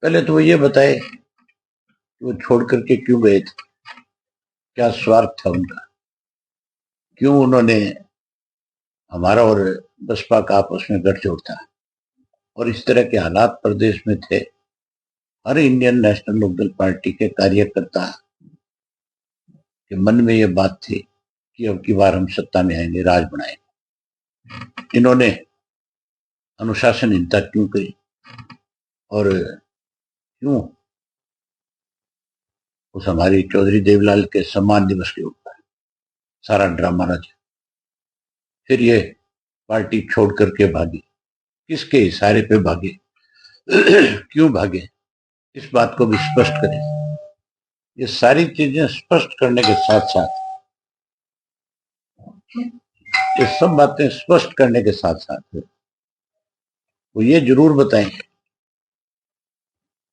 पहले तो वो ये बताए कि वो छोड़ करके क्यों गए थे, क्या स्वार्थ था उनका, क्यों उन्होंने हमारा और बसपा का आपस में गठजोड़ था और इस तरह के हालात प्रदेश में थे। हर इंडियन नेशनल लोकदल पार्टी के कार्यकर्ता के मन में ये बात थी कि अब की बार हम सत्ता में आएंगे, राज बनाएंगे। इन्होंने अनुशासनहीनता क्यों की और क्यों उस हमारी चौधरी देवलाल के सम्मान दिवस के ऊपर सारा ड्रामा रचा। फिर ये पार्टी छोड़ करके भागी, किसके इशारे पे भागे, क्यों भागे, इस बात को भी स्पष्ट करें। ये सारी चीजें स्पष्ट करने के साथ साथ, ये सब बातें स्पष्ट करने के साथ साथ वो ये जरूर बताएं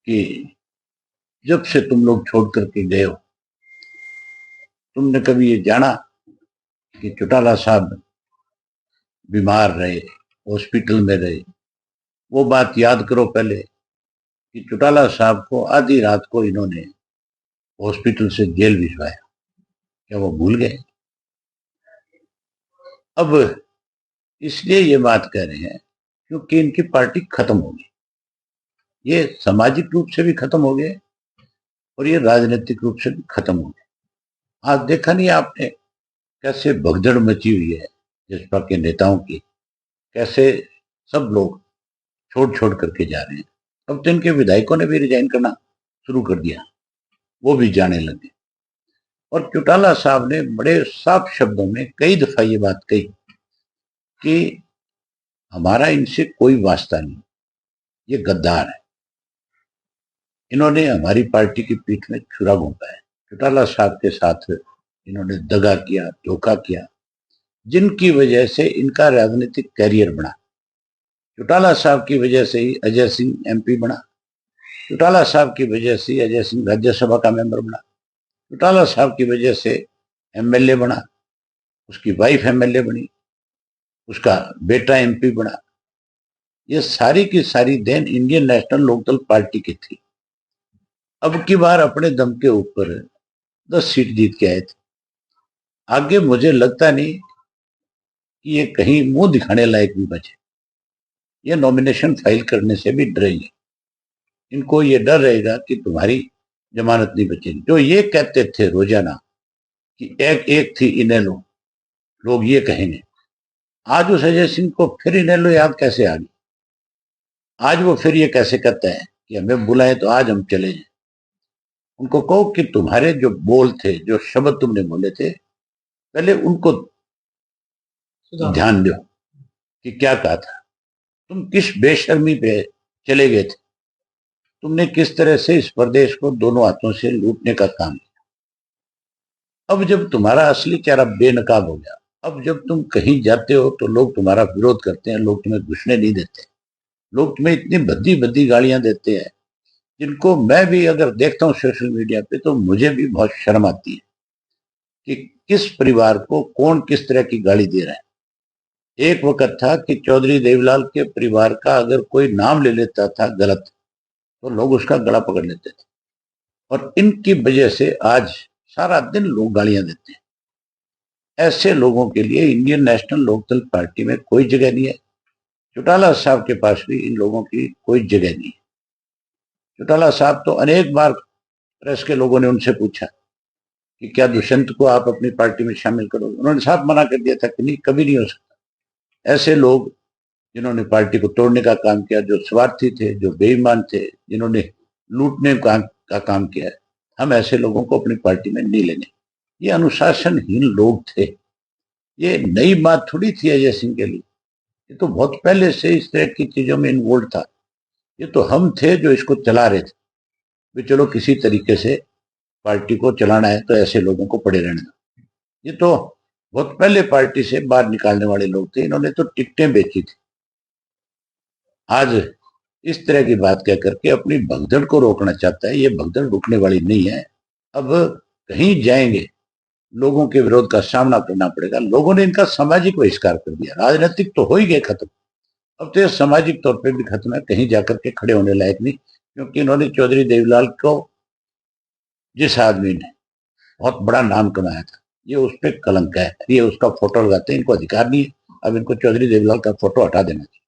कि जब से तुम लोग छोड़ करके गए हो, तुमने कभी ये जाना कि चौटाला साहब बीमार रहे, हॉस्पिटल में रहे? वो बात याद करो पहले कि चौटाला साहब को आधी रात को इन्होंने हॉस्पिटल से जेल भिजवाया। क्या वो भूल गए? अब इसलिए ये बात कह रहे हैं क्योंकि इनकी पार्टी खत्म होगी। ये सामाजिक रूप से भी खत्म हो गए और ये राजनीतिक रूप से भी खत्म हो गए। आज देखा नहीं आपने कैसे भगदड़ मची हुई है जसपा के नेताओं की, कैसे सब लोग छोड़ छोड़ करके जा रहे हैं। अब तो इनके विधायकों ने भी रिजाइन करना शुरू कर दिया, वो भी जाने लगे। और चौटाला साहब ने बड़े साफ शब्दों में कई दफा ये बात कही कि हमारा इनसे कोई वास्ता नहीं, ये गद्दार है। इन्होंने हमारी पार्टी की पीठ में छुरा घोंपा है। चौटाला साहब के साथ इन्होंने दगा किया, धोखा किया, जिनकी वजह से इनका राजनीतिक कैरियर बना। चौटाला साहब की वजह से ही अजय सिंह एमपी बना, चौटाला साहब की वजह से अजय सिंह राज्यसभा का मेंबर बना, चौटाला साहब की वजह से एमएलए बना, उसकी वाइफ एमएलए बनी, उसका बेटा एमपी बना। ये सारी की सारी then Indian National Lok Dal party की थी। अब की बार अपने दम के ऊपर 10 सीट जीत के आए थे। आगे मुझे लगता नहीं कि ये कहीं मुंह दिखाने लायक भी बचे। ये नॉमिनेशन फाइल करने से भी डरेंगे। इनको ये डर रहेगा कि तुम्हारी जमानत नहीं बचेगी। जो ये कहते थे रोजाना कि एक एक थी इनेलो, लोग ये कहेंगे। आज उस अजय सिंह को फिर इनेलो याद कैसे आ गई? आज वो फिर ये कैसे कहते हैं कि हमें बुलाए तो आज हम चले जाए? उनको कहो कि तुम्हारे जो बोल थे, जो शब्द तुमने बोले थे, पहले उनको ध्यान दो कि क्या कहा था। तुम किस बेशर्मी पे चले गए थे, तुमने किस तरह से इस प्रदेश को दोनों हाथों से लूटने का काम किया। अब जब तुम्हारा असली चेहरा बेनकाब हो गया, अब जब तुम कहीं जाते हो तो लोग तुम्हारा विरोध करते हैं, लोग तुम्हें घुसने नहीं देते, लोग तुम्हें इतनी भद्दी भद्दी गालियां देते हैं जिनको मैं भी अगर देखता हूं सोशल मीडिया पे तो मुझे भी बहुत शर्म आती है कि किस परिवार को कौन किस तरह की गाली दे रहा है। एक वक्त था कि चौधरी देवलाल के परिवार का अगर कोई नाम ले लेता था गलत तो लोग उसका गला पकड़ लेते थे, और इनकी वजह से आज सारा दिन लोग गालियां देते हैं। ऐसे लोगों के लिए इंडियन नेशनल लोकदल पार्टी में कोई जगह नहीं है। चौटाला साहब के पास भी इन लोगों की कोई जगह नहीं है। चौटाला साहब तो अनेक बार प्रेस के लोगों ने उनसे पूछा कि क्या दुष्यंत को आप अपनी पार्टी में शामिल करोगे? उन्होंने साफ मना कर दिया था कि नहीं, कभी नहीं हो सकता। ऐसे लोग जिन्होंने पार्टी को तोड़ने का काम किया, जो स्वार्थी थे, जो बेईमान थे, जिन्होंने लूटने का काम किया है, हम ऐसे लोगों को अपनी पार्टी में नहीं लेंगे। ये अनुशासनहीन लोग थे। ये नई बात थोड़ी थी अजय सिंह के लिए, ये तो बहुत पहले से इस तरह की चीजों में इन्वॉल्व था। ये तो हम थे जो इसको चला रहे थे भी चलो किसी तरीके से पार्टी को चलाना है तो ऐसे लोगों को पड़े रहना। ये तो बहुत पहले पार्टी से बाहर निकालने वाले लोग थे, इन्होंने तो टिकटें बेची थी। आज इस तरह की बात कह करके अपनी भगदड़ को रोकना चाहता है। ये भगदड़ रुकने वाली नहीं है। अब कहीं जाएंगे, लोगों के विरोध का सामना करना पड़ेगा। लोगों ने इनका सामाजिक बहिष्कार कर दिया, राजनीतिक तो हो ही गए खत्म, अब तो ये सामाजिक तौर पे भी खत्म है, कहीं जाकर के खड़े होने लायक नहीं। क्योंकि इन्होंने चौधरी देवीलाल को, जिस आदमी ने बहुत बड़ा नाम कमाया था, ये उस पर कलंक है, ये उसका फोटो लगाते हैं, इनको अधिकार नहीं है। अब इनको चौधरी देवीलाल का फोटो हटा देना चाहिए।